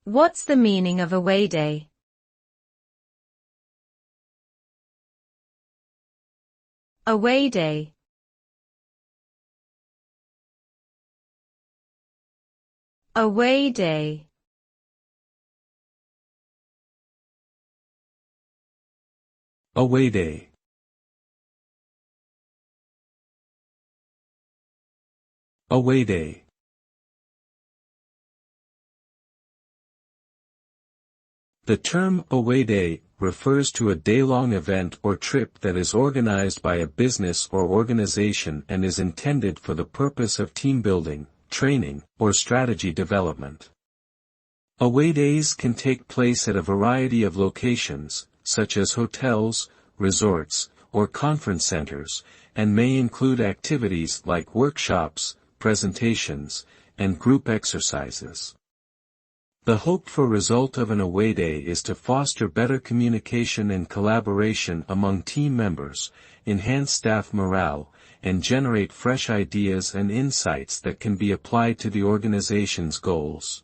What's the meaning of away day? Away day. Away day. Away day. Away day. The term away day refers to a day-long event or trip that is organized by a business or organization and is intended for the purpose of team building, training, or strategy development. Away days can take place at a variety of locations, such as hotels, resorts, or conference centers, and may include activities like workshops, presentations, and group exercises. The hoped-for result of an away day is to foster better communication and collaboration among team members, enhance staff morale, and generate fresh ideas and insights that can be applied to the organization's goals.